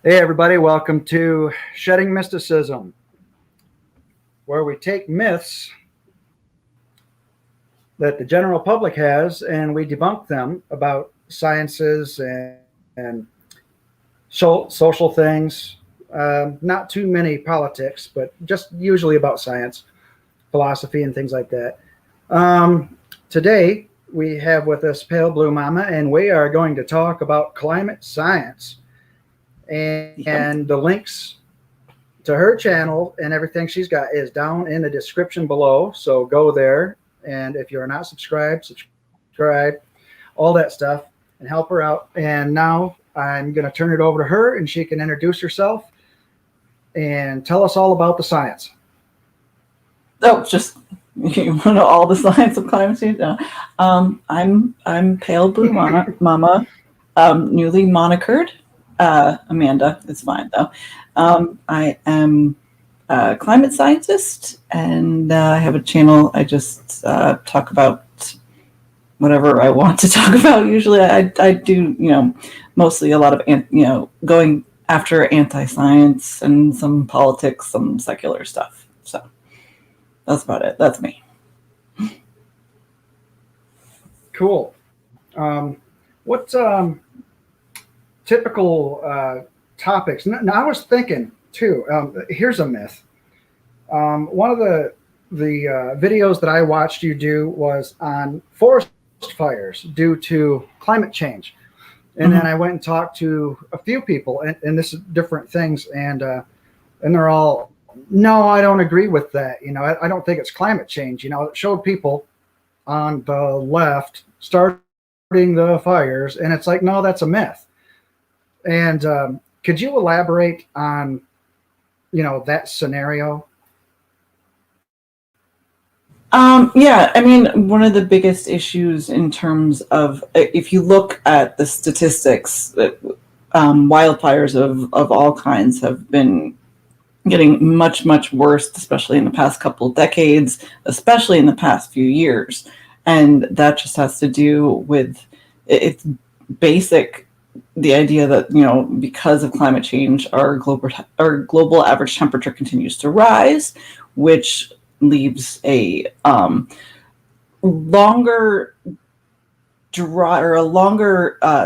Hey, everybody, welcome to Shedding Mysticism, where we take myths that the general public has and we debunk them about sciences and social things. Not too many politics, but just usually about science, philosophy, and things like that. Today, we have with us Pale Blue Momma, and we are going to talk about climate science. And the links to her channel and everything she's got is down in the description below. So go there. And if you're not subscribed, subscribe, all that stuff, and help her out. And now I'm going to turn it over to her and she can introduce herself and tell us all about the science. Oh, just you want to know all the science of climate change? No. I'm Pale Blue Momma, newly monikered. Amanda, it's fine though. I am a climate scientist, and I have a channel. I just talk about whatever I want to talk about. Usually, I do mostly a lot of going after anti-science and some politics, some secular stuff. So that's about it. That's me. Cool. What typical topics? Now, I was thinking too. Here's a myth. One of the videos that I watched you do was on forest fires due to climate change, and then I went and talked to a few people, and this is different things, and they're all, no, I don't agree with that. I don't think it's climate change. It showed people on the left starting the fires, and it's like, no, that's a myth. And could you elaborate on, that scenario? Yeah, I mean, one of the biggest issues in terms of, if you look at the statistics, wildfires of all kinds have been getting much, much worse, especially in the past couple of decades, especially in the past few years. And that just has to do with it's basic. The idea that, because of climate change, our global average temperature continues to rise, which leaves a longer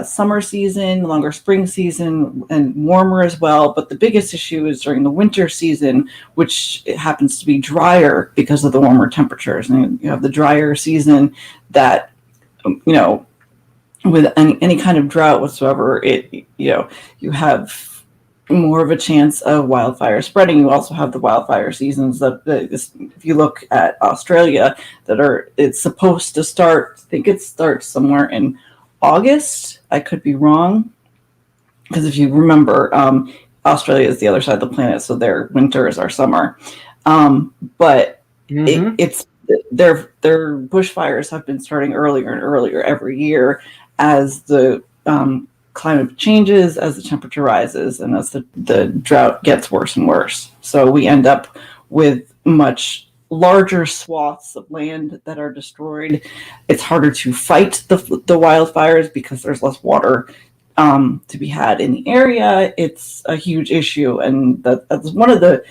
summer season, longer spring season, and warmer as well. But the biggest issue is during the winter season, which happens to be drier because of the warmer temperatures. And you have the drier season that, with any kind of drought whatsoever, you have more of a chance of wildfire spreading. You also have the wildfire seasons that if you look at Australia, it's supposed to start, I think it starts somewhere in August. I could be wrong, because if you remember, Australia is the other side of the planet, so their winter is our summer. But it's their bushfires have been starting earlier and earlier every year as the climate changes, as the temperature rises, and as the drought gets worse and worse. So we end up with much larger swaths of land that are destroyed. It's harder to fight the wildfires because there's less water to be had in the area. It's a huge issue, and that's one of the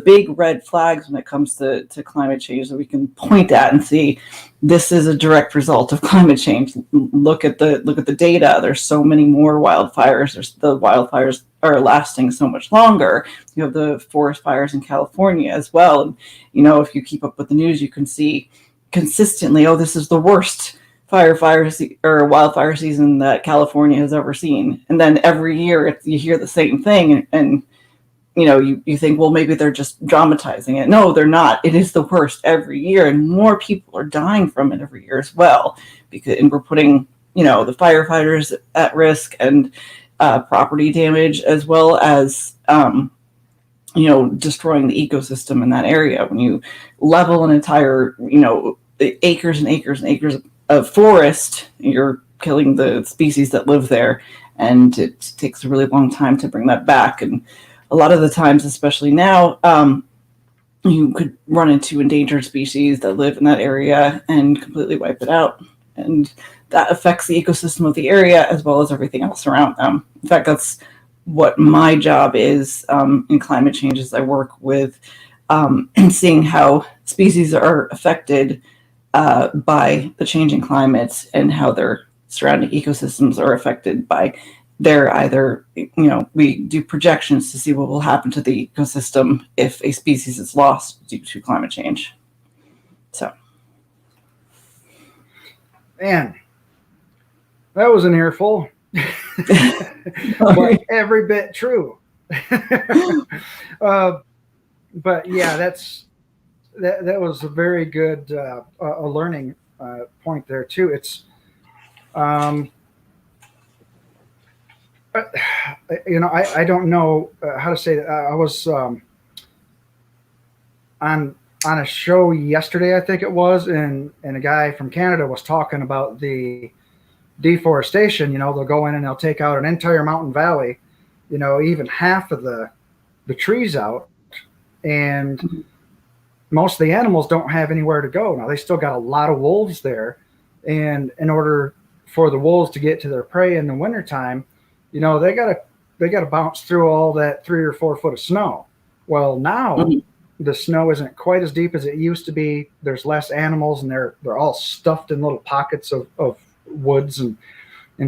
big red flags when it comes to climate change that we can point at and see this is a direct result of climate change. Look at the data. There's so many more wildfires. The wildfires are lasting so much longer. You have the forest fires in California as well. And, if you keep up with the news, you can see consistently, this is the worst wildfire season that California has ever seen. And then every year you hear the same thing, and you think, well, maybe they're just dramatizing it. No, they're not. It is the worst every year, and more people are dying from it every year as well, and we're putting the firefighters at risk, and property damage, as well as destroying the ecosystem in that area. When you level an entire acres and acres and acres of forest, you're killing the species that live there, and it takes a really long time to bring that back. And a lot of the times, especially now, you could run into endangered species that live in that area and completely wipe it out. And that affects the ecosystem of the area as well as everything else around them. In fact, that's what my job is in climate change is I work with seeing how species are affected by the changing climates and how their surrounding ecosystems are affected by their either, we do projections to see what will happen to the ecosystem if a species is lost due to climate change. So. Man, that was an earful. But every bit true. But yeah, that was a very good a learning point there too. It's I don't know how to say that. I was on a show yesterday, I think it was, and a guy from Canada was talking about the deforestation. They'll go in and they'll take out an entire mountain valley, even half of the trees out, and most of the animals don't have anywhere to go. Now they still got a lot of wolves there, and in order for the wolves to get to their prey in the wintertime, they gotta bounce through all that 3 or 4 foot of snow. Well, now the snow isn't quite as deep as it used to be. There's less animals, and they're all stuffed in little pockets of woods and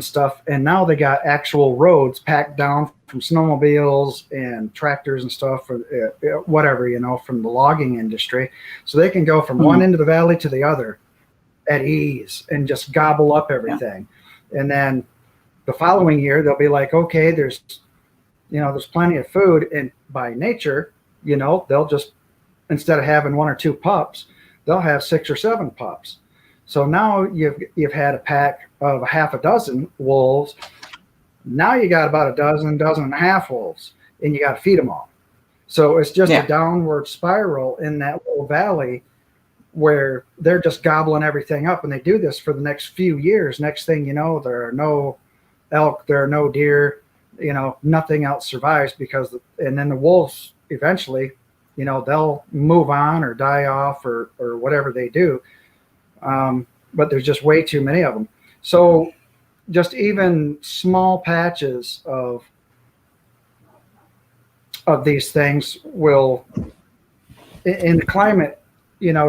stuff. And now they got actual roads packed down from snowmobiles and tractors and stuff, or whatever, from the logging industry. So they can go from one end of the valley to the other at ease and just gobble up everything. Yeah. And then the following year, they'll be like, okay, there's plenty of food. And by nature, they'll just, instead of having 1 or 2 pups, they'll have 6 or 7 pups. So now you've had a pack of a half a dozen wolves. Now you got about a dozen and a half wolves, and you got to feed them all. So it's just a downward spiral in that little valley where they're just gobbling everything up. And they do this for the next few years. Next thing you know, there are no elk, there are no deer, nothing else survives and then the wolves eventually, they'll move on or die off or whatever they do. But there's just way too many of them. So just even small patches of these things will, in the climate,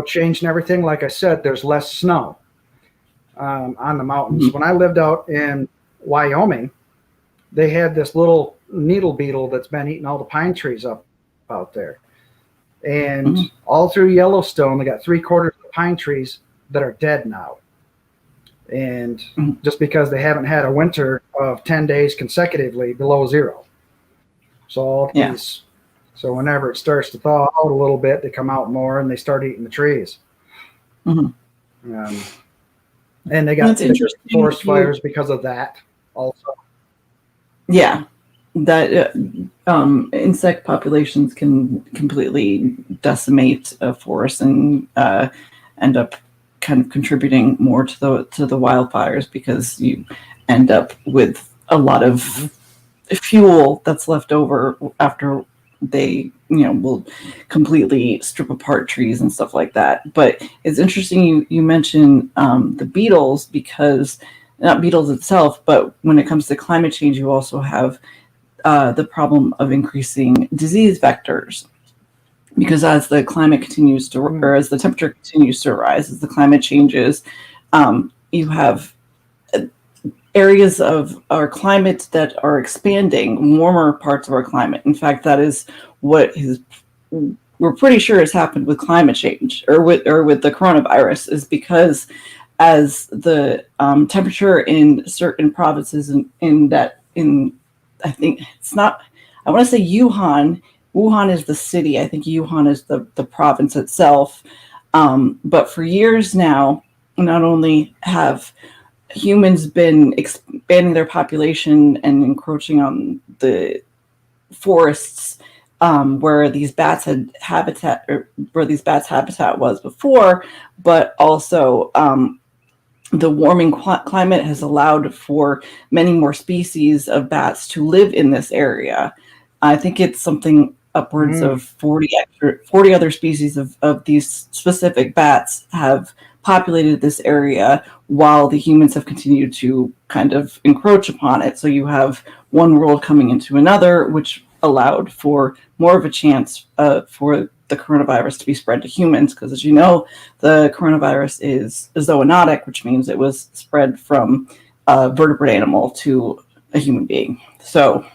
change and everything. Like I said, there's less snow on the mountains. When I lived out in Wyoming, they had this little needle beetle that's been eating all the pine trees up out there. And all through Yellowstone, they got 3/4 of the pine trees that are dead now. And just because they haven't had a winter of 10 days consecutively below zero. So so whenever it starts to thaw out a little bit, they come out more and they start eating the trees. And they got forest fires because of that also. Yeah, that insect populations can completely decimate a forest and end up kind of contributing more to the wildfires, because you end up with a lot of fuel that's left over after they will completely strip apart trees and stuff like that. But it's interesting you mention the beetles, because not beetles itself, but when it comes to climate change, you also have the problem of increasing disease vectors. Because as the climate continues to, or as the temperature continues to rise, as the climate changes, you have areas of our climate that are expanding, warmer parts of our climate. In fact, that is what we're pretty sure has happened with climate change, or with the coronavirus, is because as the temperature in certain provinces I think it's not, I want to say Wuhan is the city. I think Wuhan is the province itself. But for years now, not only have humans been expanding their population and encroaching on the forests where these bats had habitat, or where these bats' habitat was before, but also the warming climate has allowed for many more species of bats to live in this area. I think it's something upwards of 40 other species of these specific bats have populated this area while the humans have continued to kind of encroach upon it. So you have one world coming into another, which allowed for more of a chance for the coronavirus to be spread to humans. Because as you know, the coronavirus is zoonotic, which means it was spread from a vertebrate animal to a human being. So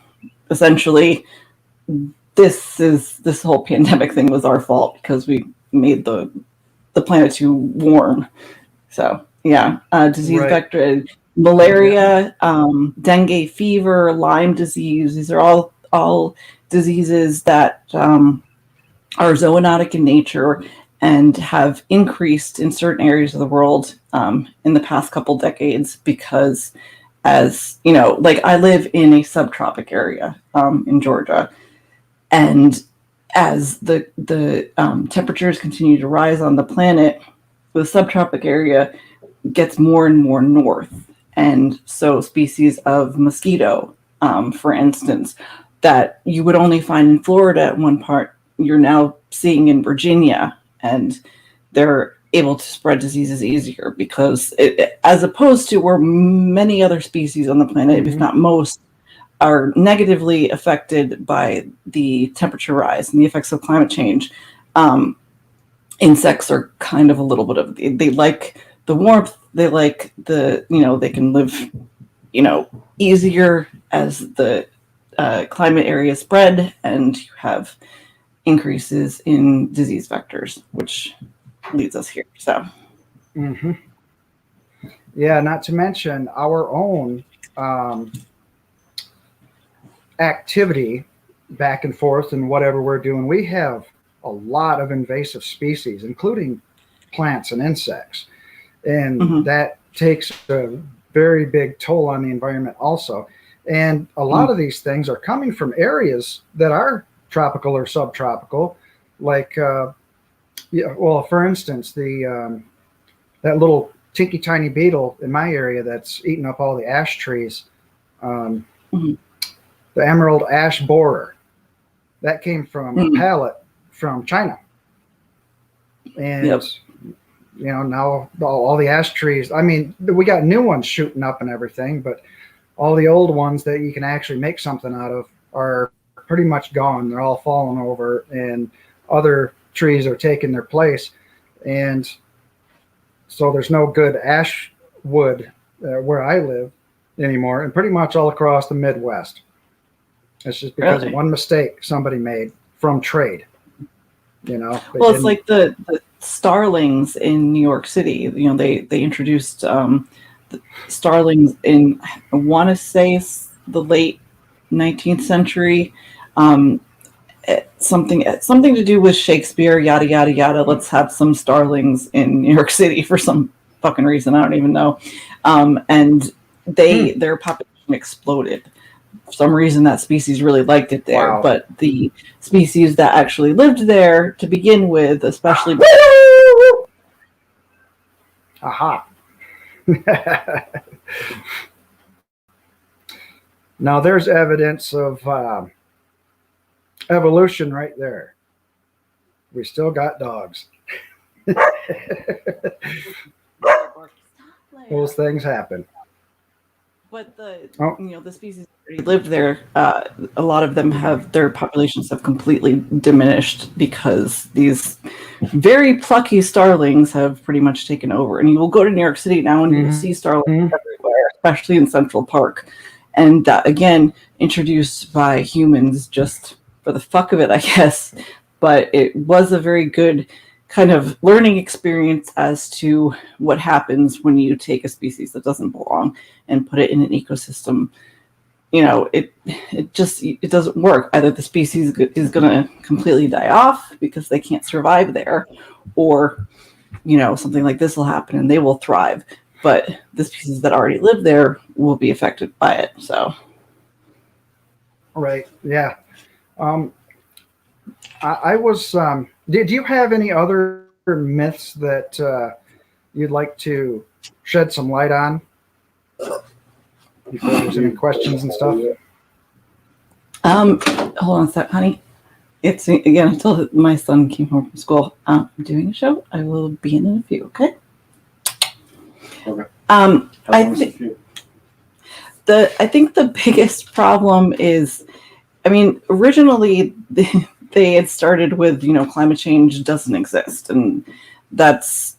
essentially, this whole pandemic thing was our fault because we made the planet too warm. So yeah, disease vector, malaria, dengue fever, Lyme disease. These are all diseases that are zoonotic in nature and have increased in certain areas of the world in the past couple decades because, as you know, like I live in a subtropic area in Georgia, and as the temperatures continue to rise on the planet, the subtropic area gets more and more north. And so species of mosquito, for instance, that you would only find in Florida at one part, you're now seeing in Virginia, and they're able to spread diseases easier because as opposed to where many other species on the planet, if not most, are negatively affected by the temperature rise and the effects of climate change. Insects are kind of a little bit of, they like the warmth, they like the, they can live, easier as the climate area spread, and you have increases in disease vectors, which leads us here. So, yeah, not to mention our own activity back and forth and whatever we're doing. We have a lot of invasive species, including plants and insects, and that takes a very big toll on the environment also. And a lot of these things are coming from areas that are tropical or subtropical, like for instance, the that little tinky tiny beetle in my area that's eating up all the ash trees, the emerald ash borer, that came from a pallet from China. And now all the ash trees, I mean, we got new ones shooting up and everything, but all the old ones that you can actually make something out of are pretty much gone. They're all falling over, and other trees are taking their place. And so there's no good ash wood where I live anymore, and pretty much all across the Midwest. It's just because of one mistake somebody made from trade. Well, it's like the starlings in New York City. They introduced the starlings in, I want to say, the late 19th century. Something to do with Shakespeare, yada yada yada. Let's have some starlings in New York City for some fucking reason, I don't even know. And their population exploded. For some reason, that species really liked it there. Wow. But the species that actually lived there to begin with, especially... Aha. Now there's evidence of evolution right there. We still got dogs. Those things happen. But the species that already lived there, a lot of them their populations have completely diminished because these very plucky starlings have pretty much taken over. And you will go to New York City now and you will see starlings everywhere, especially in Central Park. And that, again, introduced by humans just for the fuck of it, I guess. But it was a very good kind of learning experience as to what happens when you take a species that doesn't belong and put it in an ecosystem. It doesn't work. Either the species is going to completely die off because they can't survive there, or something like this will happen and they will thrive, but the species that already live there will be affected by it. So right, yeah. I was did you have any other myths that you'd like to shed some light on before there's any questions and stuff? Hold on a sec, honey. It's again until my son came home from school. I'm doing a show. I will be in a few, okay? Okay. I think the biggest problem is, I mean, originally they had started with, climate change doesn't exist, and that's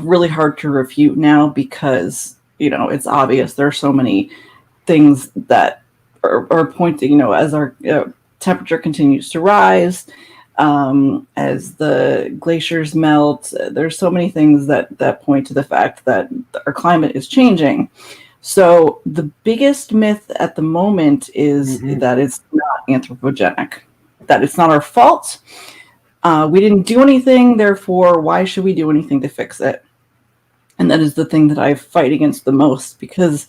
really hard to refute now because, it's obvious. There are so many things that are pointing, as our temperature continues to rise, as the glaciers melt. There's so many things that point to the fact that our climate is changing. So the biggest myth at the moment is that it's not anthropogenic, that it's not our fault. We didn't do anything, therefore, why should we do anything to fix it? And that is the thing that I fight against the most, because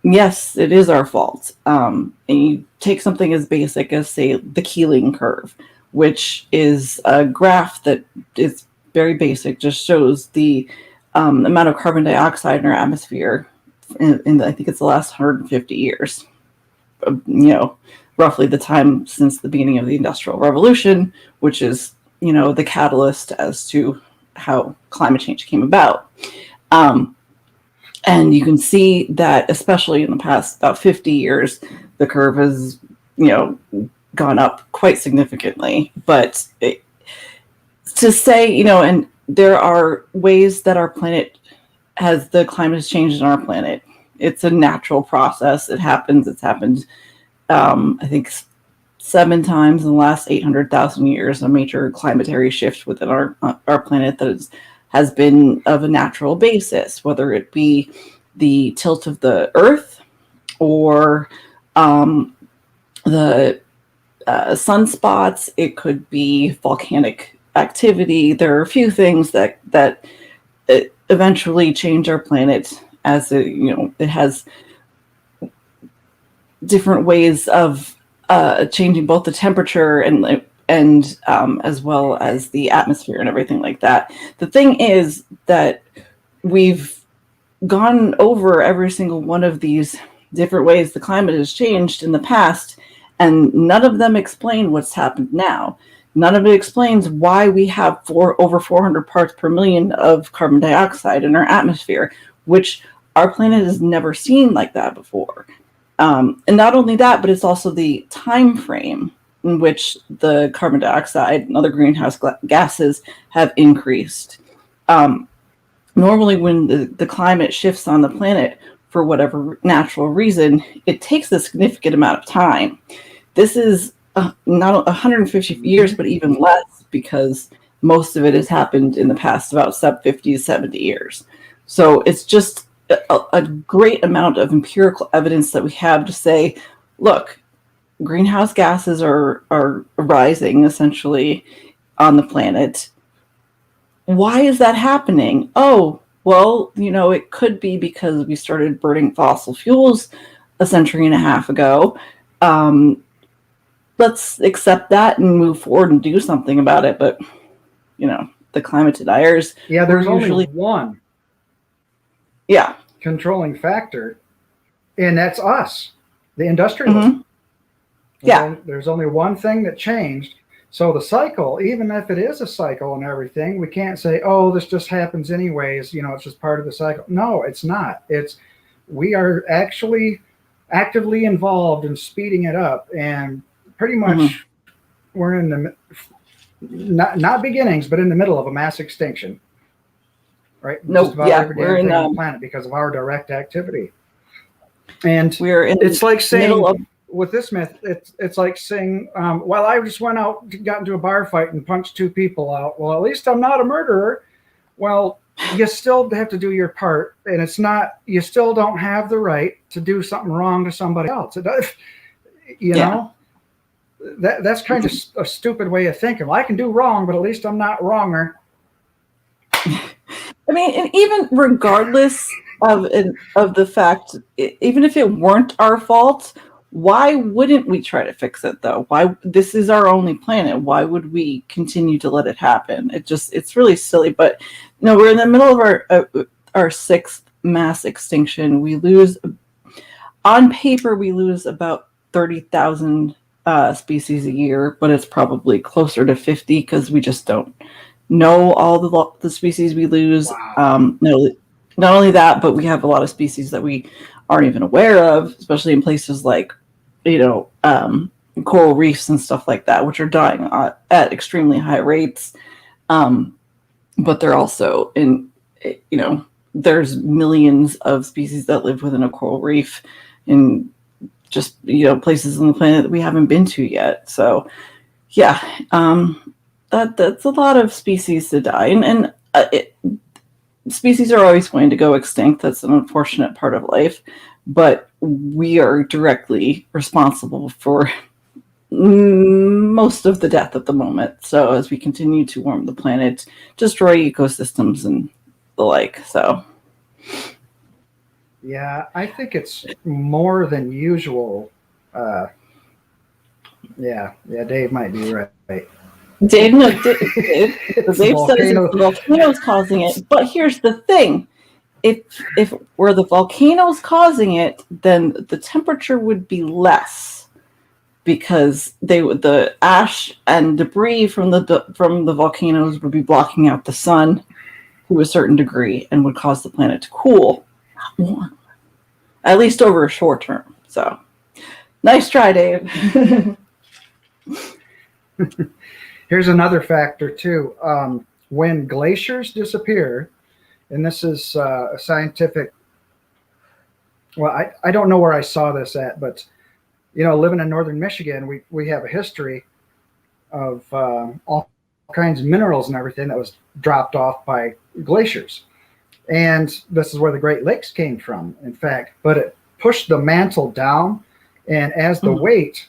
yes, it is our fault. And you take something as basic as, say, the Keeling curve, which is a graph that is very basic, just shows the amount of carbon dioxide in our atmosphere in I think it's the last 150 years, roughly the time since the beginning of the Industrial Revolution, which is, the catalyst as to how climate change came about. And you can see that, especially in the past about 50 years, the curve has, gone up quite significantly. But to say, and there are ways that our planet the climate has changed on our planet. It's a natural process. It happens. It's happened, I think, 7 times in the last 800,000 years, a major climatary shift within our planet that has been of a natural basis, whether it be the tilt of the Earth or the sunspots. It could be volcanic activity. There are a few things that eventually change our planet, as it has different ways of changing both the temperature and as well as the atmosphere and everything like that. The thing is that we've gone over every single one of these different ways the climate has changed in the past, and none of them explain what's happened now. None of it explains why we have over 400 parts per million of carbon dioxide in our atmosphere, which our planet has never seen like that before. And not only that, but it's also the time frame in which the carbon dioxide and other greenhouse gases have increased. Normally, when the climate shifts on the planet for whatever natural reason, it takes a significant amount of time. This is not 150 years, but even less, because most of it has happened in the past about 50 to 70 years. So it's just a great amount of empirical evidence that we have to say, look, greenhouse gases are rising essentially on the planet. Why is that happening? Oh, well, it could be because we started burning fossil fuels a century and a half ago. Let's accept that and move forward and do something about it. But, the climate deniers. Yeah, there's only one. Yeah. Controlling factor, and that's us, the industrialists. Mm-hmm. Yeah. There's only one thing that changed. So the cycle, even if it is a cycle and everything, we can't say, oh, this just happens anyways. It's just part of the cycle. No, it's not. We are actually actively involved in speeding it up, and pretty much we're in the not beginnings, but in the middle of a mass extinction. Right? Nope. We're in on the planet because of our direct activity. And we're in it's like saying with this myth, it's like saying, well, I just went out, got into a bar fight and punched 2 people out. Well, at least I'm not a murderer. Well, you still have to do your part, and you still don't have the right to do something wrong to somebody else. It does, know. That's kind of a stupid way of thinking. Well, I can do wrong, but at least I'm not wronger. I mean, and even regardless of the fact, even if it weren't our fault, why wouldn't we try to fix it though? Why? This is our only planet. Why would we continue to let it happen? It's really silly. But no, we're in the middle of our 6th mass extinction. We lose, on paper, about 30,000 species a year, but it's probably closer to 50 because we just don't know all the species we lose. Wow. No, not only that, but we have a lot of species that we aren't even aware of, especially in places like, coral reefs and stuff like that, which are dying at extremely high rates. But they're also there's millions of species that live within a coral reef in just, places on the planet that we haven't been to yet. So, yeah, that's a lot of species to die. And species are always going to go extinct. That's an unfortunate part of life. But we are directly responsible for most of the death at the moment. So as we continue to warm the planet, destroy ecosystems and the like. So Yeah, I think it's more than usual. Yeah, Dave might be right. Dave said it's the volcanoes causing it. But here's the thing. If were the volcanoes causing it, then the temperature would be less, because the ash and debris from the volcanoes would be blocking out the sun to a certain degree and would cause the planet to cool, at least over a short term. So, nice try, Dave. Here's another factor too. When glaciers disappear, and this is a scientific. Well, I don't know where I saw this at, but living in northern Michigan, we have a history of all kinds of minerals and everything that was dropped off by glaciers. And this is where the Great Lakes came from, in fact. But it pushed the mantle down, and as the weight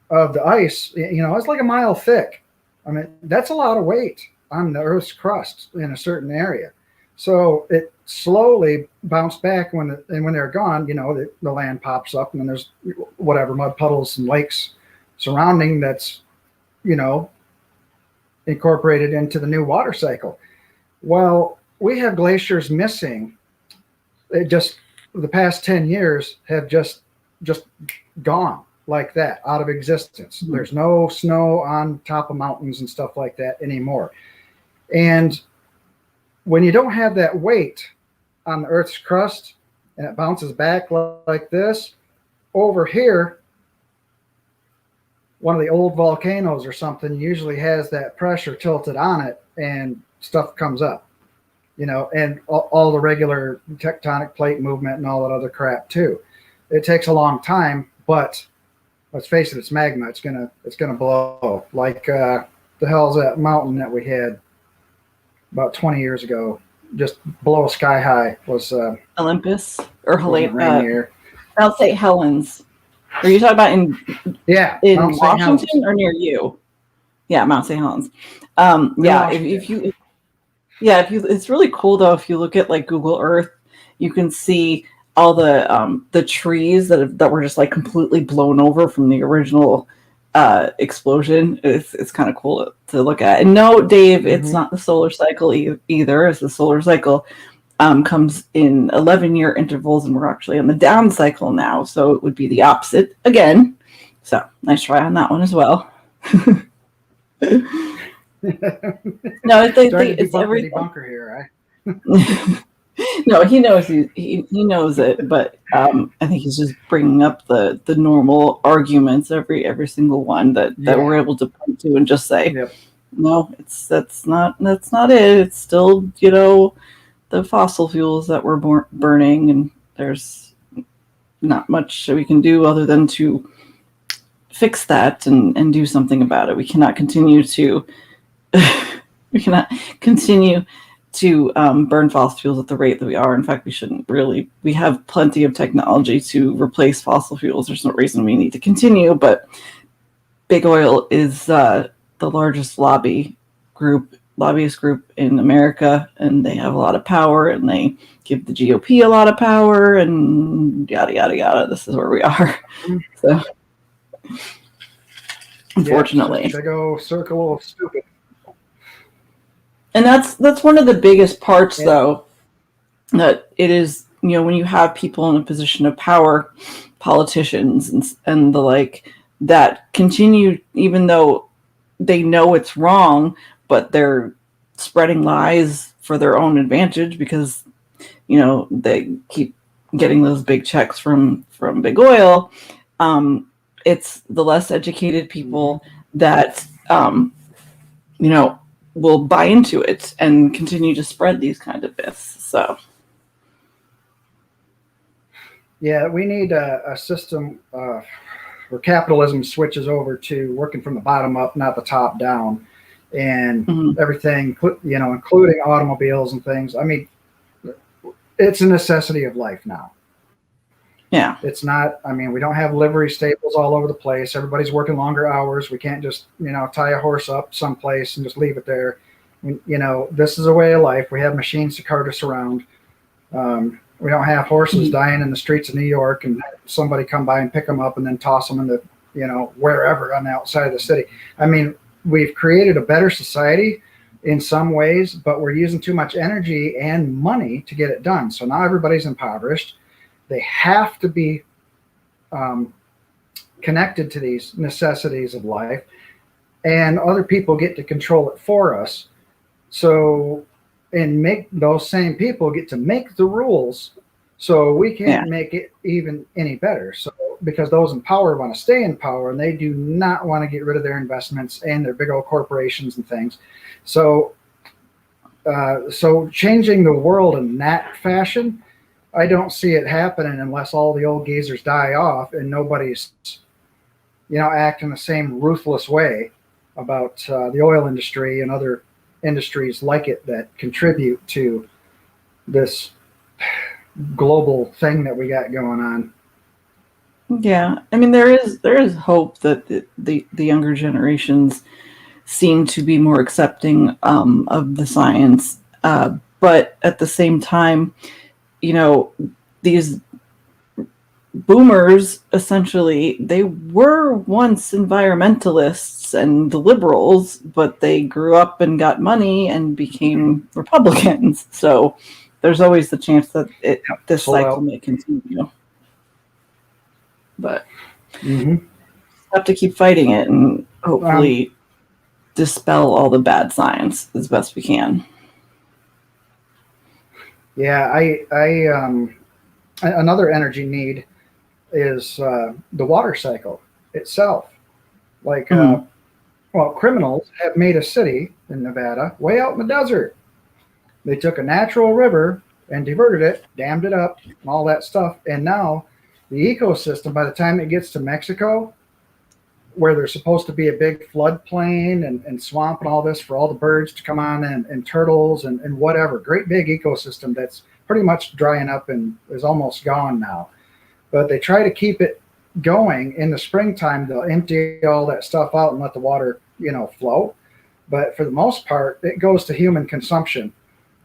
of the ice, it's like a mile thick. I mean, that's a lot of weight on the Earth's crust in a certain area. So it slowly bounced back when they're gone. The land pops up, and then there's whatever mud puddles and lakes surrounding that's incorporated into the new water cycle. Well, we have glaciers missing. It just the past 10 years have just gone like that, out of existence. Mm-hmm. There's no snow on top of mountains and stuff like that anymore. And when you don't have that weight on the Earth's crust and it bounces back like this, over here, one of the old volcanoes or something usually has that pressure tilted on it, and stuff comes up, and all the regular tectonic plate movement and all that other crap too. It takes a long time, but let's face it, it's magma. It's gonna blow. Like the hell's that mountain that we had about 20 years ago, just below sky high, was Olympus or Rainier. Mount St. Helens. Are you talking about in Washington or near you? Yeah, Mount St. Helens. If you it's really cool though. If you look at like Google Earth, you can see all the trees that were just like completely blown over from the original explosion. It's kind of cool to look at. And no, Dave, it's not the solar cycle either. As the solar cycle comes in 11-year intervals, and we're actually on the down cycle now, so it would be the opposite again. So nice try on that one as well. No, it's every debunker here, right? No, he knows he knows it, but I think he's just bringing up the normal arguments, every single one that we're able to point to and just say, no, that's not it. It's still the fossil fuels that we're burning, and there's not much we can do other than to fix that and do something about it. We cannot continue to burn fossil fuels at the rate that we are. In fact, we shouldn't really. We have plenty of technology to replace fossil fuels. There's no reason we need to continue, but big oil is the largest lobbyist group in America, and they have a lot of power, and they give the GOP a lot of power, and yada yada yada. This is where we are. So, unfortunately, they go circle of stupid. And that's one of the biggest parts, though, that it is, when you have people in a position of power, politicians and the like, that continue, even though they know it's wrong, but they're spreading lies for their own advantage, because they keep getting those big checks from big oil. It's the less educated people that will buy into it and continue to spread these kind of myths. So yeah, we need a system where capitalism switches over to working from the bottom up, not the top down, and everything, including automobiles and things. I mean, it's a necessity of life now. Yeah. It's not, we don't have livery stables all over the place. Everybody's working longer hours. We can't just, tie a horse up someplace and just leave it there. This is a way of life. We have machines to cart us around. We don't have horses dying in the streets of New York and somebody come by and pick them up and then toss them in the, wherever on the outside of the city. We've created a better society in some ways, but we're using too much energy and money to get it done. So now everybody's impoverished. They have to be connected to these necessities of life, and other people get to control it for us. So, and make those same people get to make the rules, so we can't make it even any better. So, because those in power want to stay in power, and they do not want to get rid of their investments and their big old corporations and things. So, changing the world in that fashion, I don't see it happening unless all the old geezers die off and nobody's, acting the same ruthless way about the oil industry and other industries like it that contribute to this global thing that we got going on. Yeah, there is hope that the younger generations seem to be more accepting of the science, but at the same time, these boomers, essentially, they were once environmentalists and the liberals, but they grew up and got money and became Republicans. So there's always the chance that this cycle may continue. But we have to keep fighting it and hopefully dispel all the bad science as best we can. Yeah, I another energy need is the water cycle itself. Like, criminals have made a city in Nevada way out in the desert. They took a natural river and diverted it, dammed it up, and all that stuff. And now the ecosystem, by the time it gets to Mexico, where there's supposed to be a big floodplain and swamp and all this for all the birds to come on and turtles and whatever, great big ecosystem that's pretty much drying up and is almost gone now. But they try to keep it going. In the springtime, they'll empty all that stuff out and let the water, flow. But for the most part, it goes to human consumption.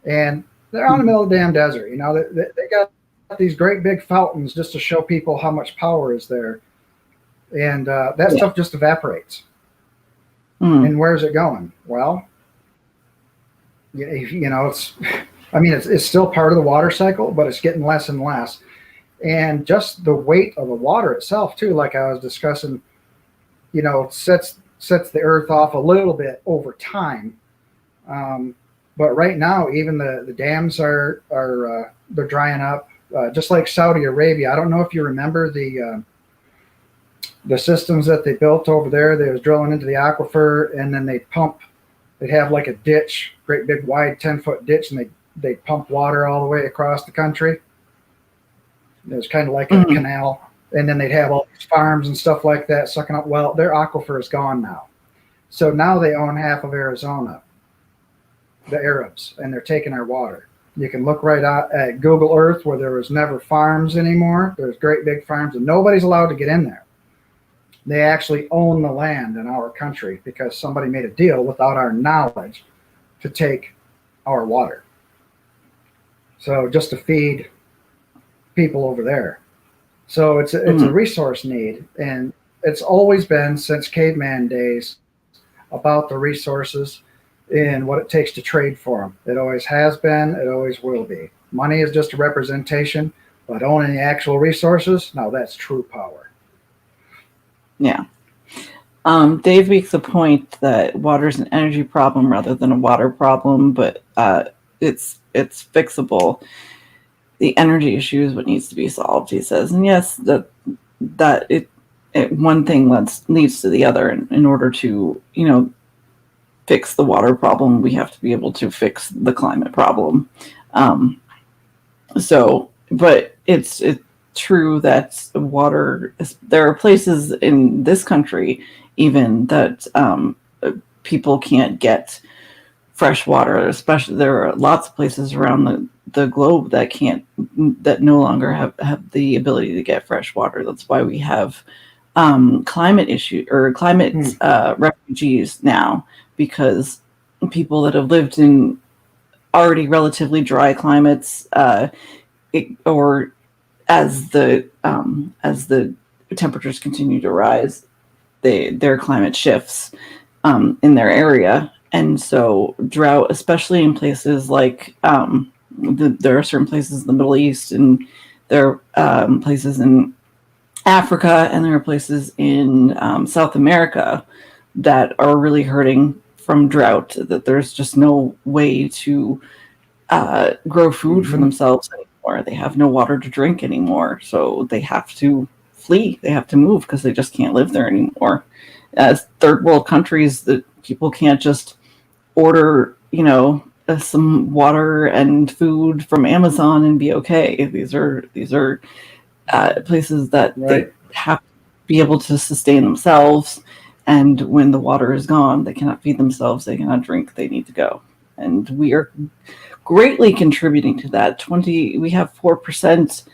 And they're out in the middle of the damn desert. They got these great big fountains just to show people how much power is there. And that stuff just evaporates. And where's it going? Well, it's still part of the water cycle, but it's getting less and less. And just the weight of the water itself, too, like I was discussing, sets the earth off a little bit over time. But right now, even the dams are they're drying up, just like Saudi Arabia. I don't know if you remember the systems that they built over there. They was drilling into the aquifer, and then they'd have like a ditch, great big wide 10-foot ditch, and they pump water all the way across the country. It was kind of like a canal. And then they'd have all these farms and stuff like that sucking up. Well, their aquifer is gone now. So now they own half of Arizona, the Arabs, and they're taking our water. You can look right out at Google Earth where there was never farms anymore. There's great big farms, and nobody's allowed to get in there. They actually own the land in our country because somebody made a deal without our knowledge to take our water. So just to feed people over there. So it's a resource need, and it's always been since caveman days about the resources and what it takes to trade for them. It always has been, it always will be. Money is just a representation, but owning the actual resources, now that's true power. Yeah. Dave makes a point that water is an energy problem rather than a water problem, but it's fixable. the energy issue is what needs to be solved, he says. And yes, that one thing leads to the other. In order to, fix the water problem, we have to be able to fix the climate problem. But it's true that water, there are places in this country even that people can't get fresh water. Especially, there are lots of places around the globe that no longer have the ability to get fresh water. That's why we have climate refugees now, because people that have lived in already relatively dry climates, or as the temperatures continue to rise, their climate shifts in their area, and so drought, especially in places like there are certain places in the Middle East, and there are places in Africa, and there are places in South America that are really hurting from drought, that there's just no way to grow food for themselves anymore. They have no water to drink anymore, so they have to flee. They have to move because they just can't live there anymore. As third world countries, that people can't just order, some water and food from Amazon and be okay. These are places that they have to be able to sustain themselves, and when the water is gone, they cannot feed themselves, they cannot drink, they need to go. And we are greatly contributing to that. We have 4%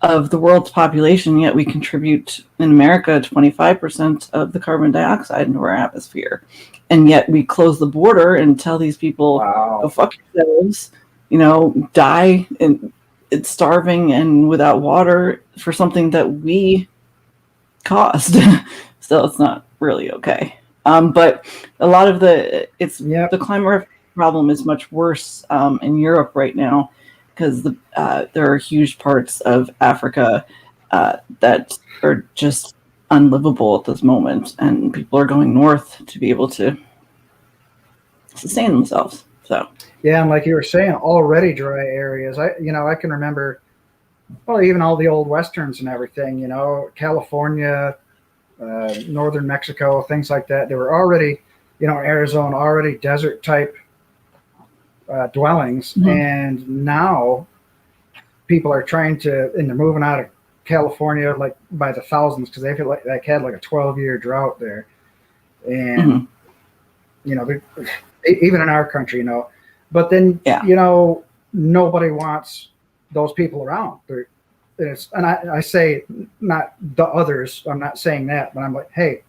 of the world's population, yet we contribute in America 25% of the carbon dioxide into our atmosphere. And yet we close the border and tell these people, go fuck yourselves, die and it's starving and without water for something that we caused. So it's not really okay. But a lot of the climate problem is much worse in Europe right now, because there are huge parts of Africa that are just unlivable at this moment, and people are going north to be able to sustain themselves. So yeah, and like you were saying, already dry areas. I can remember, well, even all the old westerns and everything. California, northern Mexico, things like that. They were already, Arizona, already desert type dwellings, and now people are trying to, and they're moving out of California like by the thousands, because they feel like they had like a 12-year drought there, and even in our country, but then nobody wants those people around. And I say, not the others, I'm not saying that, but I'm like, hey,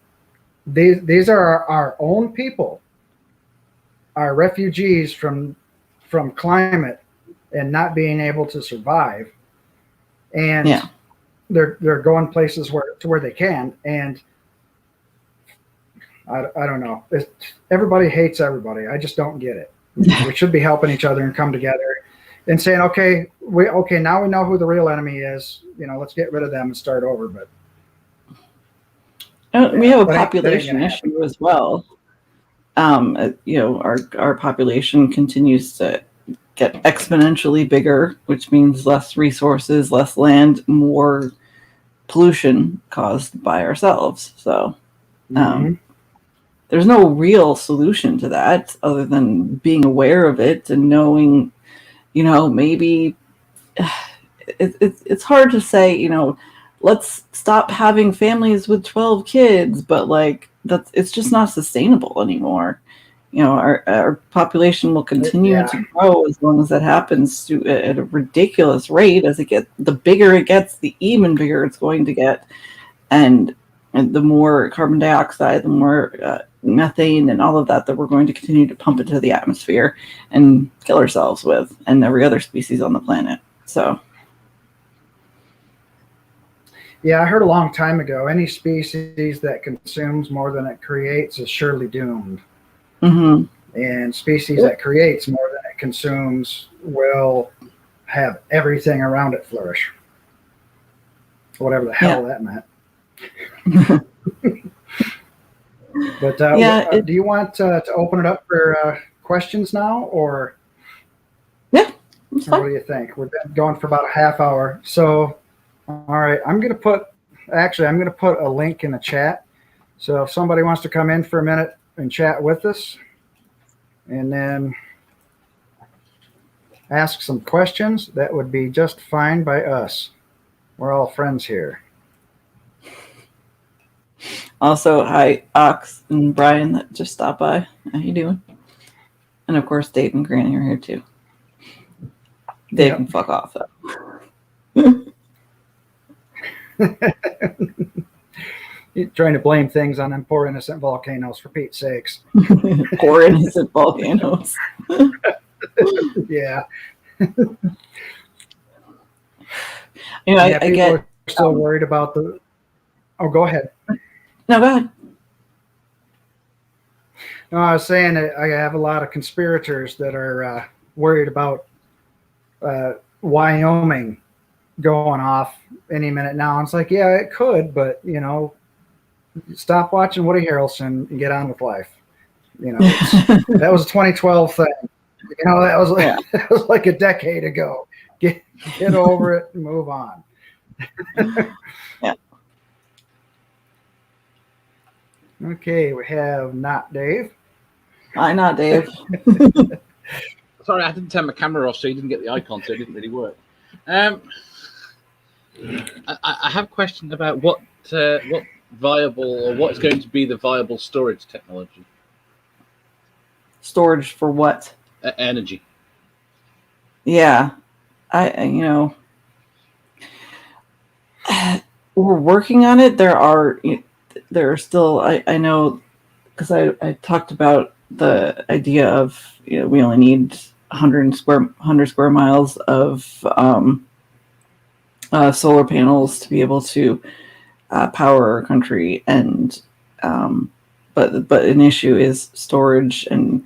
these are our own people, our refugees from climate and not being able to survive, and they're going places where they can. And I don't know, everybody hates everybody. I just don't get it. We should be helping each other and come together and saying, okay, now we know who the real enemy is, let's get rid of them and start over. But we have a population issue as well. Our population continues to get exponentially bigger, which means less resources, less land, more pollution caused by ourselves. So there's no real solution to that other than being aware of it and knowing, maybe it's hard to say, let's stop having families with 12 kids, but it's just not sustainable anymore. Our population will continue to grow as long as that happens at a ridiculous rate. The bigger it gets, the even bigger it's going to get, and the more carbon dioxide, the more methane, and all of that we're going to continue to pump into the atmosphere and kill ourselves with, and every other species on the planet. So. Yeah, I heard a long time ago, any species that consumes more than it creates is surely doomed. And species that creates more than it consumes will have everything around it flourish. Whatever the hell that meant. But do you want to open it up for questions now, or? Yeah, It's Or what fine. do you think? We've been going for about a half hour. So, all right, I'm going to put a link in the chat. So if somebody wants to come in for a minute and chat with us, and then ask some questions, that would be just fine by us. We're all friends here. Also, hi, Ox and Brian that just stopped by. How you doing? And of course, Dave and Granny are here too. Dave can fuck off though. You're trying to blame things on them poor innocent volcanoes, for Pete's sakes. Poor innocent volcanoes. Yeah. You know, I people get are still worried about the. Oh, go ahead. No, go ahead. No, I was saying that I have a lot of conspirators that are worried about Wyoming going off any minute now. And it's like, yeah, it could, but stop watching Woody Harrelson and get on with life. That was a 2012 thing. That was like a decade ago. Get over it and move on. Yeah. Okay, we have not Dave. Hi, not Dave. Sorry, I didn't turn my camera off, so you didn't get the icon, so it didn't really work. I have a question about what viable, or what's going to be the viable storage technology. Storage for what? Energy. Yeah, we're working on it. There are still, I know, because I talked about the idea of we only need 100 square miles of solar panels to be able to power our country, and but an issue is storage, and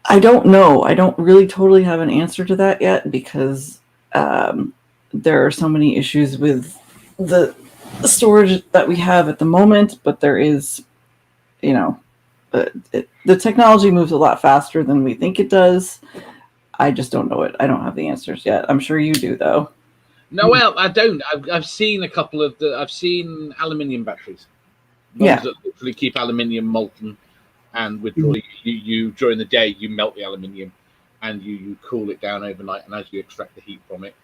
I don't know. I don't really totally have an answer to that yet, because there are so many issues with the storage that we have at the moment, but there is, the technology moves a lot faster than we think it does. I just don't know it. I don't have the answers yet. I'm sure you do, though. No, well, I don't. I've seen a couple of I've seen aluminium batteries. Ones that literally keep aluminium molten and withdraw. You during the day you melt the aluminium and you cool it down overnight, and as you extract the heat from it,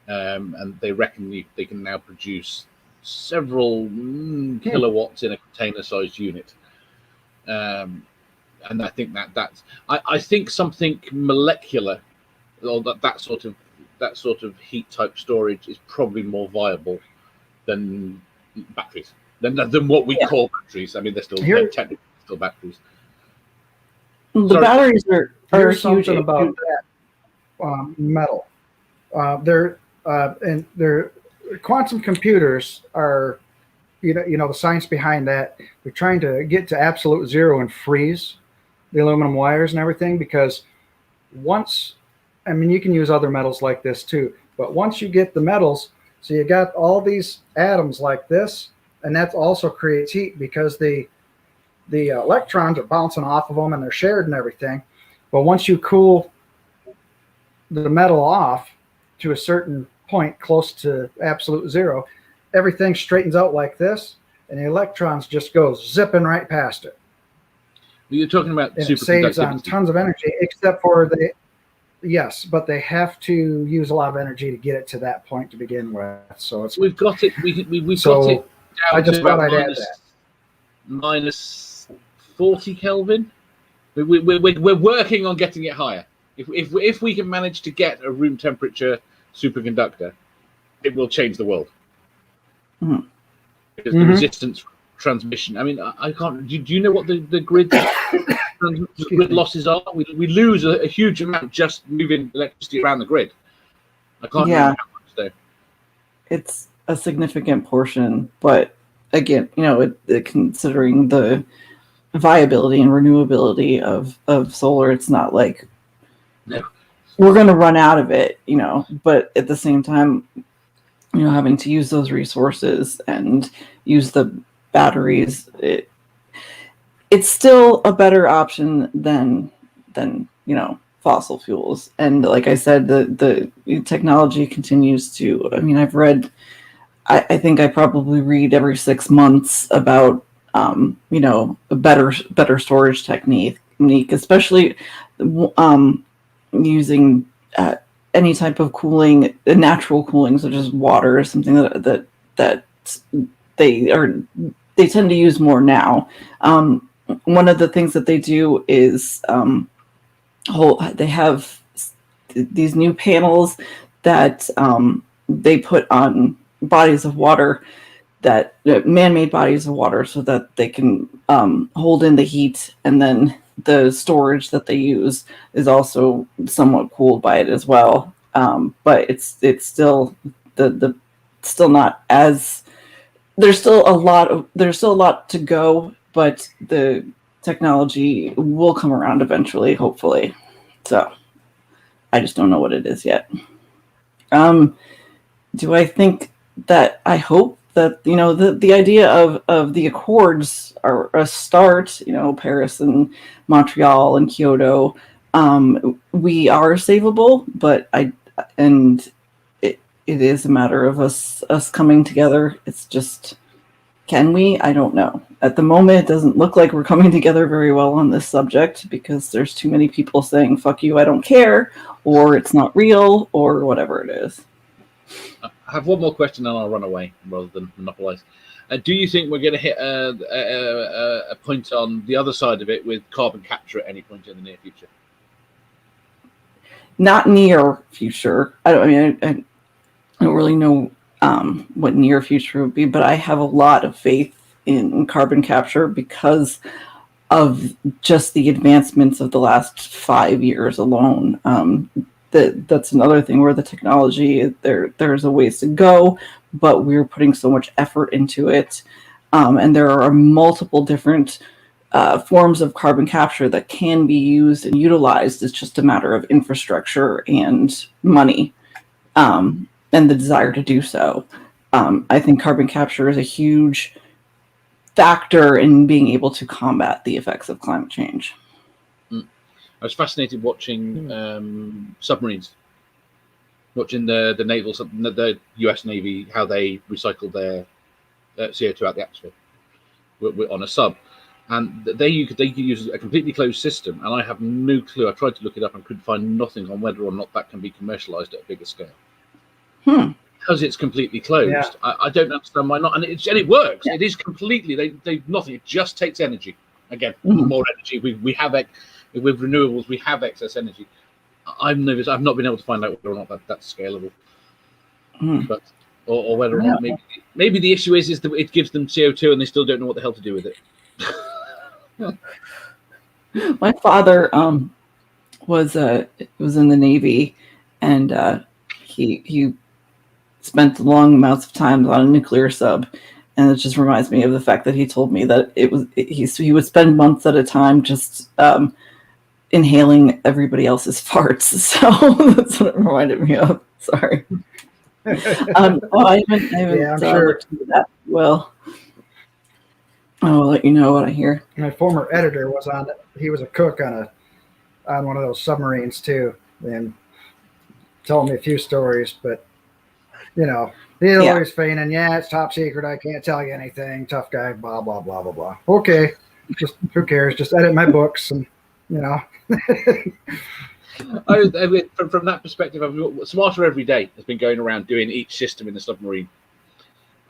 and they reckon they can now produce several kilowatts in a container-sized unit. And I think that's I think something molecular, or that sort of heat type storage is probably more viable than batteries, than what we call batteries. I mean, they're technically still batteries. The batteries are Here's huge. Something about that metal. Their quantum computers are, the science behind that. They're trying to get to absolute zero and freeze the aluminum wires and everything, because you can use other metals like this too, but once you get the metals, so you got all these atoms like this, and that also creates heat, because the electrons are bouncing off of them and they're shared and everything. But once you cool the metal off to a certain point close to absolute zero, everything straightens out like this, and the electrons just go zipping right past it. You're talking about and it saves on tons of energy, except for but they have to use a lot of energy to get it to that point to begin with. So we've got it. We've got it. I just thought I'd add that. Minus 40 Kelvin. We're working on getting it higher. If we can manage to get a room temperature superconductor, it will change the world. Mm-hmm. Because the resistance transmission. I mean, I can't. Do you know what the grid losses are? We lose a huge amount just moving electricity around the grid. I can't remember how much though. It's a significant portion, but again, considering the viability and renewability of solar, it's not like we're going to run out of it, but at the same time, having to use those resources and use the batteries, it's still a better option than fossil fuels. And like I said, the technology continues to, I mean, I've read, I think I probably read every 6 months about, a better storage technique, especially using any type of cooling, natural cooling, such as water, is something that they tend to use more now. One of the things that they do is they have these new panels that they put on bodies of water, that man-made bodies of water, so that they can hold in the heat, and then the storage that they use is also somewhat cooled by it as well. But it's still still not as, there's still a lot to go, but the technology will come around eventually, hopefully. So I just don't know what it is yet. Do I think that, I hope that, the idea of the Accords are a start, Paris and Montreal and Kyoto, we are savable, but it is a matter of us coming together. It's just, can we? I don't know. At the moment, it doesn't look like we're coming together very well on this subject, because there's too many people saying, fuck you, I don't care, or it's not real, or whatever it is. I have one more question and I'll run away rather than monopolize. Do you think we're going to hit a point on the other side of it with carbon capture at any point in the near future? Not near future. I don't really know what near future would be, but I have a lot of faith in carbon capture because of just the advancements of the last 5 years alone. That's another thing where the technology, there's a ways to go, but we're putting so much effort into it. And there are multiple different forms of carbon capture that can be used and utilized. It's just a matter of infrastructure and money, and the desire to do so. I think carbon capture is a huge factor in being able to combat the effects of climate change. I was fascinated watching submarines, watching the US Navy, how they recycle their CO2 out the atmosphere on a sub, and they use a completely closed system, and I have no clue. I tried to look it up and couldn't find nothing on whether or not that can be commercialized at a bigger scale. Because it's completely closed. Yeah. I don't understand why not, and it works. Yeah. It is completely they nothing. It just takes energy. Again, more energy. We have with renewables, we have excess energy. I've not been able to find out whether or not that's scalable, but or whether or not maybe the issue is that it gives them CO2 and they still don't know what the hell to do with it. My father was in the Navy, and he spent long amounts of time on a nuclear sub, and it just reminds me of the fact that he told me that he would spend months at a time just inhaling everybody else's farts. So that's what it reminded me of. Sorry. I haven't I'm sure. That well. I'll let you know what I hear. My former editor was on it. He was a cook on one of those submarines too, and told me a few stories, but he's always feigning, it's top secret, I can't tell you anything, tough guy, blah blah blah blah blah. Okay, just who cares? Just edit my books, and From that perspective, Smarter Every Day has been going around doing each system in the submarine,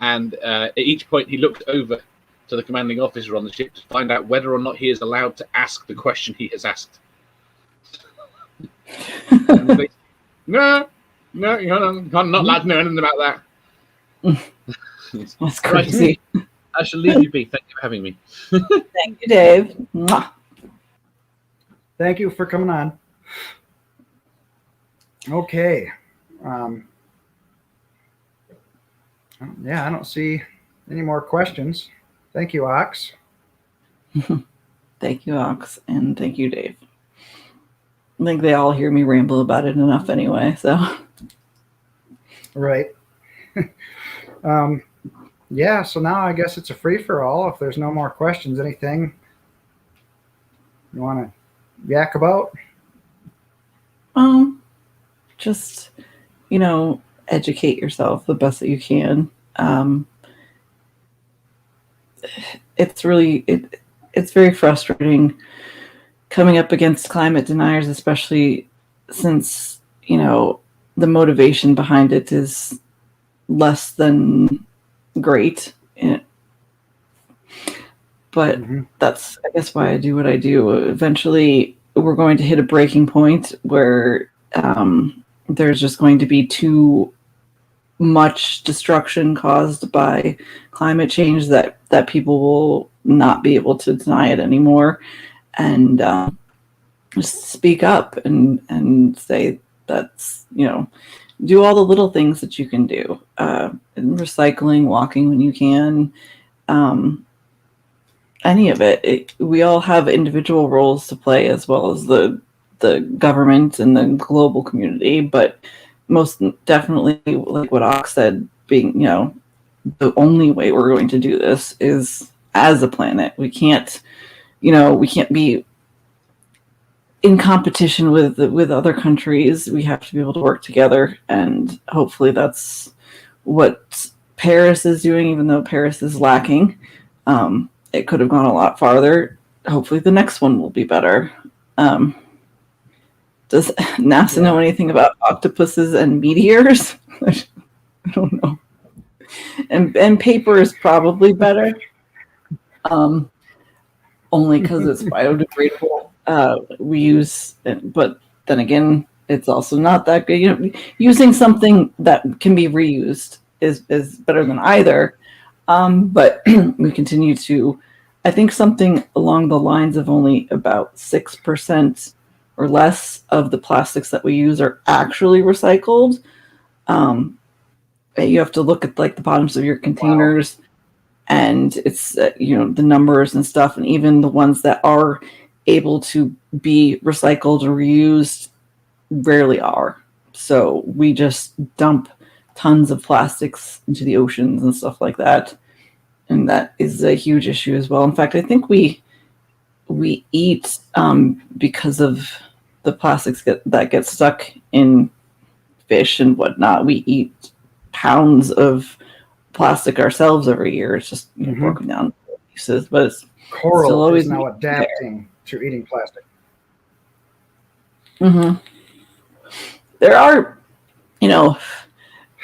and at each point he looked over to the commanding officer on the ship to find out whether or not he is allowed to ask the question he has asked. No, you're not allowed to know anything about that. That's crazy. Right. I shall leave you be. Thank you for having me. Thank you, Dave. Mwah. Thank you for coming on. Okay. I don't see any more questions. Thank you, Ox. Thank you, Ox, and thank you, Dave. I think they all hear me ramble about it enough anyway, so. Right. So now I guess it's a free-for-all. If there's no more questions, anything you want to yak about? Just, educate yourself the best that you can. It's really, it's very frustrating coming up against climate deniers, especially since, the motivation behind it is less than great. But that's, I guess, why I do what I do. Eventually, we're going to hit a breaking point where there's just going to be too much destruction caused by climate change that people will not be able to deny it anymore, and just speak up and say that's, do all the little things that you can do, recycling, walking when you can, any of it. We all have individual roles to play, as well as the government and the global community, but most definitely, like what Ox said, being, the only way we're going to do this is as a planet. We can't be in competition with other countries. We have to be able to work together, and hopefully that's what Paris is doing, even though Paris is lacking. It could have gone a lot farther. Hopefully the next one will be better. Does NASA know anything about octopuses and meteors? I don't know. And paper is probably better. Only because it's biodegradable. We use, but then again, it's also not that good. Using something that can be reused is better than either. But we continue to, I think something along the lines of only about 6% or less of the plastics that we use are actually recycled. You have to look at like the bottoms of your containers, and it's the numbers and stuff, and even the ones that are able to be recycled or reused rarely are. So we just dump tons of plastics into the oceans and stuff like that, and that is a huge issue as well. In fact, I think we eat, because of the plastics that get stuck in fish and whatnot. We eat pounds of plastic ourselves every year. It's just broken down pieces, but it's coral still always is now adapting to eating plastic. There are,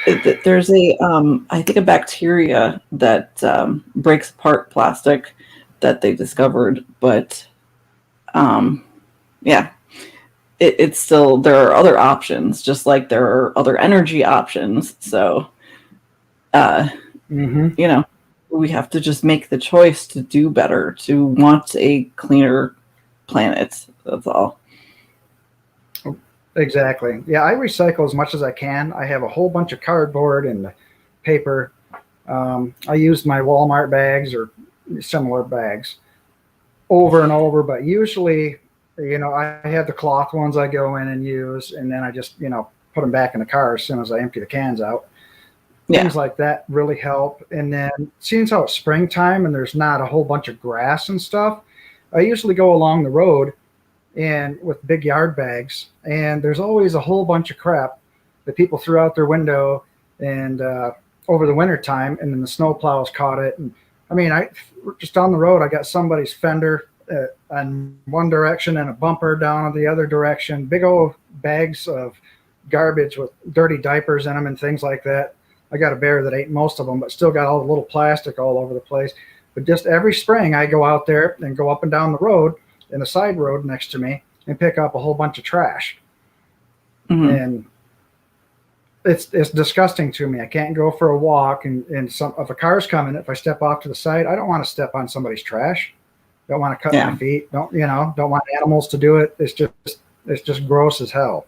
there's a I think a bacteria that breaks apart plastic that they discovered, but it's still, there are other options, just like there are other energy options. So we have to just make the choice to do better, to want a cleaner planet. That's all. Exactly. Yeah, I recycle as much as I can. I have a whole bunch of cardboard and paper. I use my Walmart bags or similar bags over and over, but usually, I have the cloth ones I go in and use, and then I just, put them back in the car as soon as I empty the cans out. Things like that really help. And then seeing how it's springtime and there's not a whole bunch of grass and stuff, I usually go along the road and with big yard bags, and there's always a whole bunch of crap that people threw out their window and over the winter time, and then the snow plows caught it. And I mean, just down the road, I got somebody's fender in one direction and a bumper down in the other direction, big old bags of garbage with dirty diapers in them and things like that. I got a bear that ate most of them, but still got all the little plastic all over the place. But just every spring I go out there and go up and down the road in the side road next to me and pick up a whole bunch of trash. And it's disgusting to me. I can't go for a walk and if a car's coming, if I step off to the side, I don't want to step on somebody's trash. Don't want to cut my feet. Don't want animals to do it. It's just gross as hell.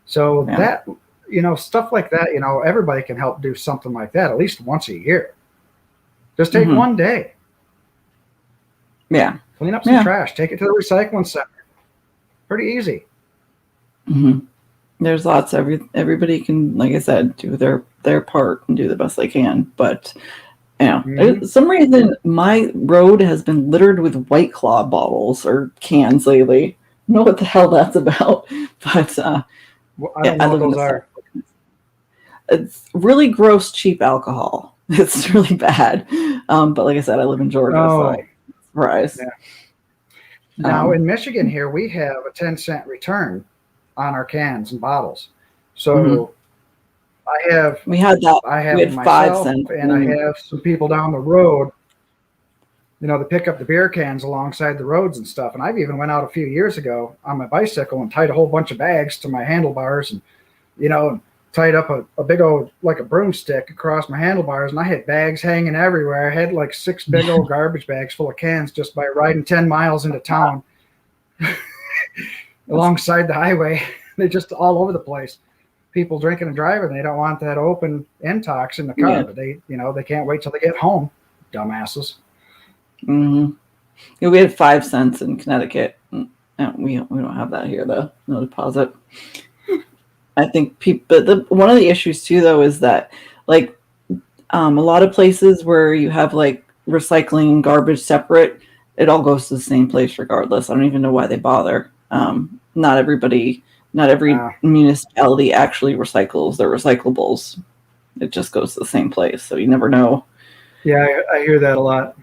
So that, stuff like that, everybody can help do something like that at least once a year. Just take one day. Clean up some trash. Take it to the recycling center. Pretty easy. There's lots. Everybody can, like I said, do their part and do the best they can. But for some reason, my road has been littered with White Claw bottles or cans lately. know what the hell that's about, but Well, I don't know what live in those are. It's really gross, cheap alcohol. It's really bad. But like I said, I live in Georgia, Oh, so surprise. yeah. Now in Michigan here, we have a 10-cent return on our cans and bottles. So we had that. I have We had 5 myself, cents, and I have some people down the road, you know, to pick up the beer cans alongside the roads and stuff. And I've even went out a few years ago on my bicycle and tied a whole bunch of bags to my handlebars and, you know, tied up a big old, like a broomstick across my handlebars. And I had bags hanging everywhere. I had like 6 big old garbage bags full of cans just by riding 10 miles into town alongside the highway. They're just all over the place. People drinking and driving. They don't want that open intox in the car, but they, you know, they can't wait till they get home. Dumbasses. Mm-hmm. Yeah, we had 5 cents in Connecticut. We don't have that here though. No deposit. I think people. One of the issues too, though, is that like a lot of places where you have like recycling and garbage separate, it all goes to the same place regardless. I don't even know why they bother. Not every municipality actually recycles their recyclables. It just goes to the same place, so you never know. Yeah, I hear that a lot.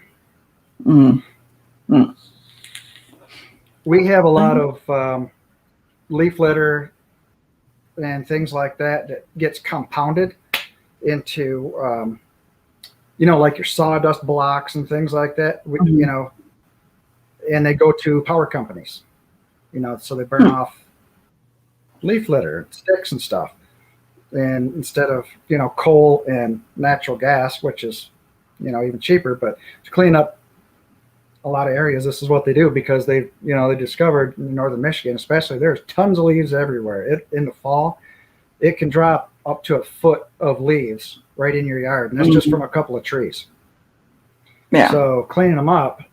We have a lot of leaf litter and things like that gets compounded into, you know, like your sawdust blocks and things like that, you know, and they go to power companies, you know, so they burn off leaf litter, sticks and stuff. And instead of, you know, coal and natural gas, which is, you know, even cheaper, but to clean up a lot of areas, this is what they do because they, you know, they discovered in northern Michigan, especially, there's tons of leaves everywhere. In the fall, it can drop up to 1 foot of leaves right in your yard, and that's just from a couple of trees. Yeah. So cleaning them up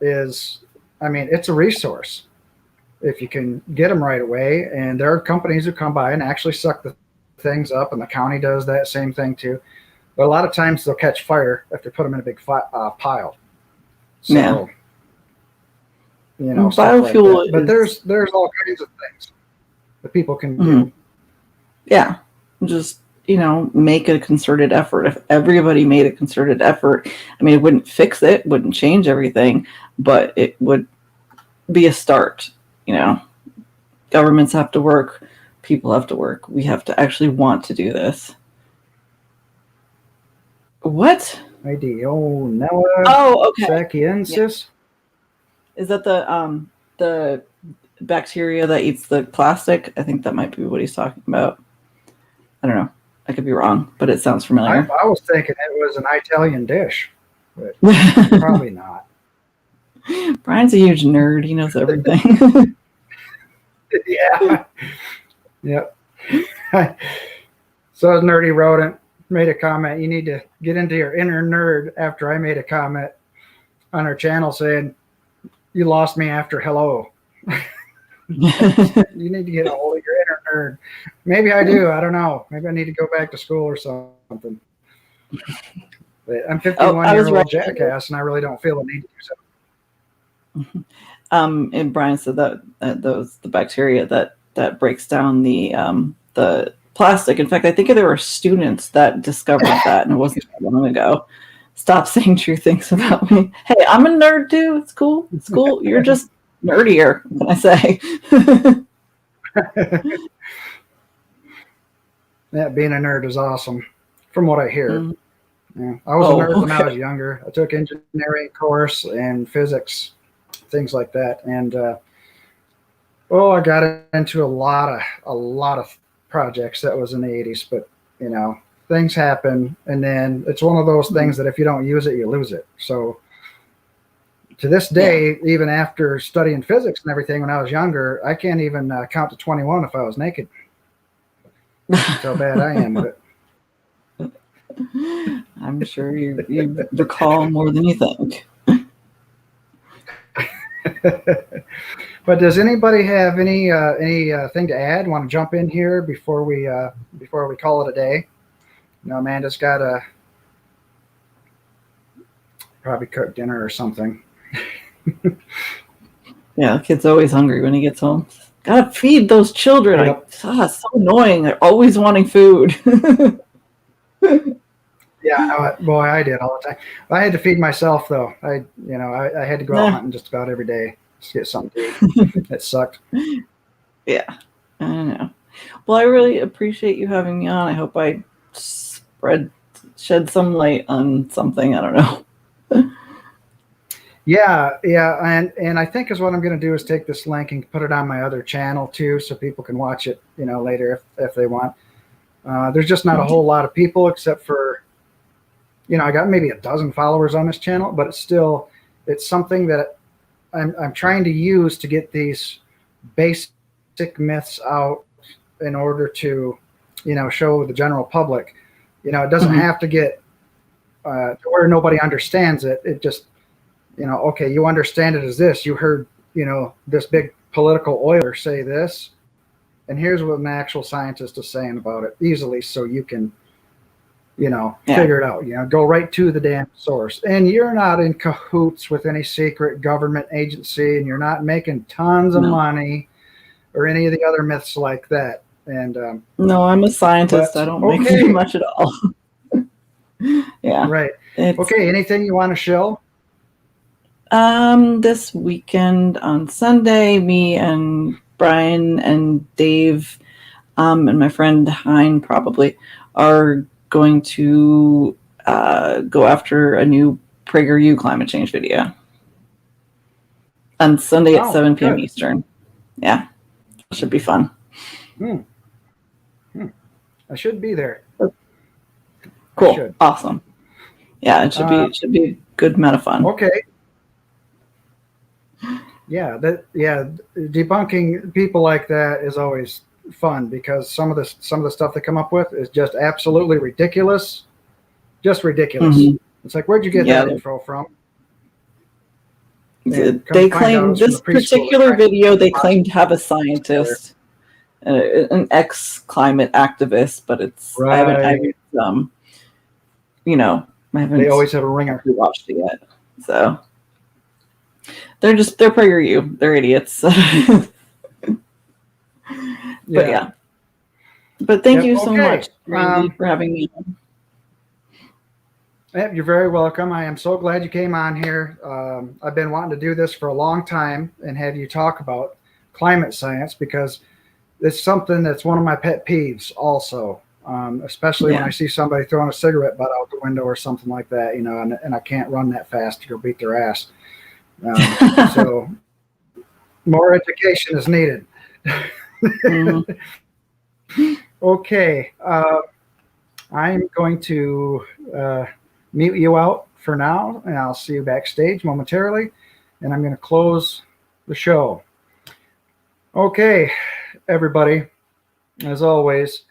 is, I mean, it's a resource if you can get them right away. And there are companies who come by and actually suck the things up, and the county does that same thing too. But a lot of times they'll catch fire if they put them in a big pile. So, you know, biofuel. Like but there's all kinds of things that people can do. Yeah, just, you know, make a concerted effort. If everybody made a concerted effort, I mean, it wouldn't fix it, wouldn't change everything, but it would be a start. You know, governments have to work, people have to work. We have to actually want to do this. What? Ideonella sachiensis. Is that the bacteria that eats the plastic? I think that might be what he's talking about. I don't know. I could be wrong, but it sounds familiar. I was thinking it was an Italian dish, but probably not. Brian's a huge nerd. He knows everything. Yeah. Yep. So Nerdy Rodent made a comment. You need to get into your inner nerd after I made a comment on our channel saying, you lost me after hello. You need to get a hold of your inner nerd. Maybe I do. I don't know. Maybe I need to go back to school or something. But I'm 51-year-old jackass, and I really don't feel the need to do so. And Brian said that the bacteria that breaks down the plastic. In fact, I think there were students that discovered that, and it wasn't that long ago. Stop saying true things about me. Hey, I'm a nerd too. It's cool. It's cool. You're just nerdier, what can I say? Yeah, being a nerd is awesome, from what I hear. Yeah, I was a nerd when I was younger. I took engineering course and physics, things like that, and I got into a lot of projects. That was in the 80s, but you know, things happen, and then it's one of those things that if you don't use it, you lose it. So to this day, even after studying physics and everything when I was younger, I can't even count to 21 if I was naked. That's how bad I am with it. I'm sure you recall more than you think. But does anybody have any thing to add? Want to jump in here before we call it a day? You know, Amanda's got to probably cook dinner or something. Yeah, the kid's always hungry when he gets home. Gotta feed those children. Yep. It's so annoying. They're always wanting food. Yeah, boy, I did all the time. I had to feed myself though. I had to go out Nah. hunting just about every day to get something to eat. It sucked. Yeah, I know. Well, I really appreciate you having me on. I hope I shed some light on something. I don't know. Yeah, and I think is what I'm going to do is take this link and put it on my other channel too, so people can watch it, later if they want. There's just not a whole lot of people except for, I got maybe a dozen followers on this channel, but it's something that I'm trying to use to get these basic myths out in order to, show the general public. It doesn't have to get to where nobody understands it. It just, okay, you understand it as this. You heard, this big political oiler say this, and here's what an actual scientist is saying about it easily, so you can, figure it out. Go right to the damn source. And you're not in cahoots with any secret government agency, and you're not making tons of money or any of the other myths like that. And no, I'm a scientist. I don't make very much at all. Yeah. Right. Okay. Anything you want to show? This weekend on Sunday, me and Brian and Dave, and my friend Hein probably are going to go after a new PragerU climate change video on Sunday at 7 p.m. Eastern. Yeah, it should be fun. I should be there. Cool. Awesome. Yeah, it should be a good amount of fun. Okay. Yeah, debunking people like that is always fun because some of the stuff they come up with is just absolutely ridiculous. Just ridiculous. Mm-hmm. It's like, where'd you get that info from? They claim this particular video, they claim to have a scientist, an ex-climate activist, but it's I haven't they always have a ringer. Watched it yet, so they're PragerU. They're idiots. But yeah. But thank you so much, Randy, for having me on. You're very welcome. I am so glad you came on here. I've been wanting to do this for a long time and have you talk about climate science because it's something that's one of my pet peeves also, especially when I see somebody throwing a cigarette butt out the window or something like that, and I can't run that fast to go beat their ass. So more education is needed. Okay. I'm going to mute you out for now, and I'll see you backstage momentarily, and I'm going to close the show. Okay, everybody, as always,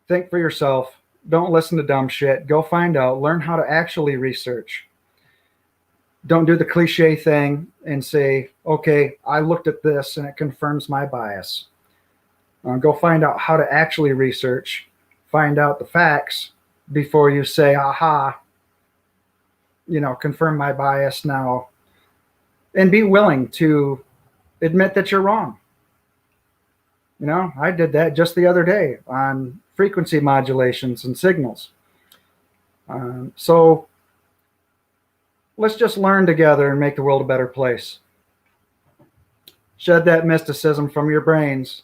think for yourself. Don't listen to dumb shit. Go find out. Learn how to actually research. Don't do the cliche thing and say, okay, I looked at this and it confirms my bias. Go find out how to actually research. Find out the facts before you say, aha, confirm my bias now. And be willing to admit that you're wrong. I did that just the other day on frequency modulations and signals. So let's just learn together and make the world a better place. Shed that mysticism from your brains,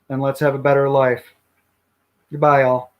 and let's have a better life. Goodbye, all.